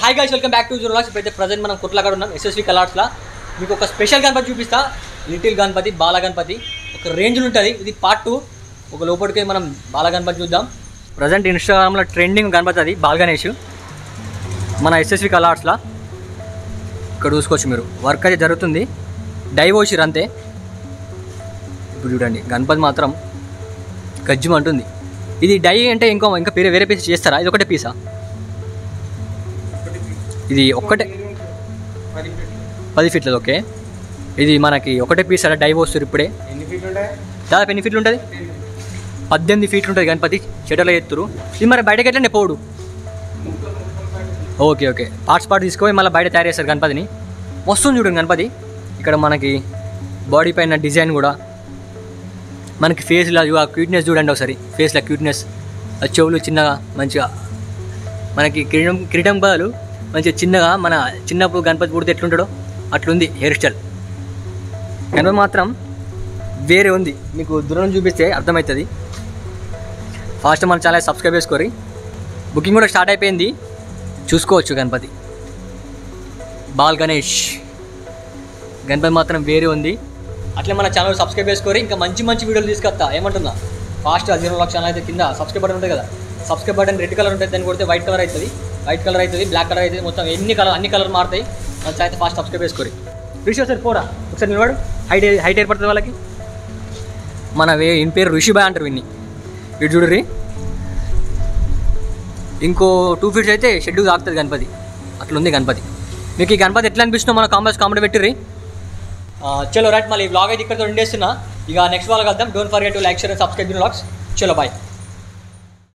Hi guys, welcome back to June vlogs. ఇప్పుడైతే present మనం కుట్లకాడ ఉన్నాం ఎస్ఎస్వి కలర్స్లో. మీకు ఒక స్పెషల్ గణపతి చూపిస్తా. లిటిల్ గణపతి, బాల గణపతి ఒక రేంజ్లో ఉంటుంది. ఇది పార్ట్ 2. ఒక లోపలికి మనం బాల గణపతి చూద్దాం. ప్రజెంట్ ఇన్స్టాగ్రామ్లో ట్రెండింగ్ గణపతి అది బాల్ గణేష్ మన ఎస్ఎస్వి కలర్స్లో. ఇక్కడ చూసుకోవచ్చు మీరు, వర్క్ అయితే జరుగుతుంది. డైవోషిర్ అంతే. ఇప్పుడు చూడండి గణపతి మాత్రం గజ్జుమంటుంది. ఇది డై అంటే ఇంకా వేరే పీస్ చేస్తారా? ఇది ఒకటే పీసా? ఇది ఒక్కటే 10 ఫీట్లది. ఓకే, ఇది మనకి ఒకటే పీస్ అలా డై వస్తుంది. ఇప్పుడే దాదాపు ఎన్ని ఫీట్లు ఉంటుంది? 18 ఫీట్లు ఉంటుంది గణపతి. చెటలో ఎత్తురు. ఇది మరి బయటకి ఎట్లనే పోడు. ఓకే ఓకే, పార్ట్స్ తీసుకొని మళ్ళీ బయట తయారు చేస్తారు గణపతిని. వస్తుంది చూడండి గణపతి. ఇక్కడ మనకి బాడీ పైన డిజైన్ కూడా, మనకి ఫేస్లో క్యూట్నెస్ చూడండి ఒకసారి. ఫేస్లో క్యూట్నెస్, చెవులు చిన్నగా మంచిగా, మనకి కిరీటం బదులు మంచిగా చిన్నగా, మన చిన్నప్పుడు గణపతి పుడితే ఎట్లుంటాడో అట్లుంది హెయిర్ స్టైల్. గణపతి మాత్రం వేరే ఉంది. మీకు దూరం చూపిస్తే అర్థమవుతుంది. ఫాస్ట్ మన ఛానల్ సబ్స్క్రైబ్ చేసుకోరి. బుకింగ్ కూడా స్టార్ట్ అయిపోయింది, చూసుకోవచ్చు. గణపతి బాల్ గణేష్ గణపతి మాత్రం వేరే ఉంది. అట్లే మన ఛానల్ సబ్స్క్రైబ్ చేసుకోరి. ఇంకా మంచి మంచి వీడియోలు తీసుకొస్తా. ఏమంటున్నా ఫాస్ట్ 0 లక్ష ఛానల్ అయితే కింద సబ్స్క్రైబ్ బటన్ ఉంటుంది కదా. సబ్స్క్రైబ్ బటన్ రెడ్ కలర్ ఉంటుంది, దాన్ని కొడితే వైట్ కలర్ అవుతుంది, బ్లాక్ కలర్ అవుతుంది. మొత్తం అన్ని కలర్ మారుతాయి. మన ఛానల్ అయితే ఫాస్ట్ సబ్స్క్రైబ్ చేసుకోరి. ఋషి ఒకసారి పోరా, ఒకసారి నిలవాడు. హైట్ ఏర్పడుతుంది వాళ్ళకి. మన ఈయన పేరు ఋషిబాయ్ అంటారు వీడిని. వీడు చూడరి, ఇంకో 2 ఫీట్స్ అయితే షెడ్ తాకుతుంది గణపతి. అట్లుంది గణపతి. మీకు ఈ గణపతి ఎట్లా అనిపిస్తుందో మన కామెంట్ పెట్టిర్రి. చలో రైట్, మళ్ళీ ఈ వ్లాగ్ అయితే ఇక్కడ ఎండ్ చేస్తున్నా. ఇక నెక్స్ట్ వ్లాగ్ కలుద్దాం. Don't forget to like, share and subscribe vlogs. చలో బాయ్.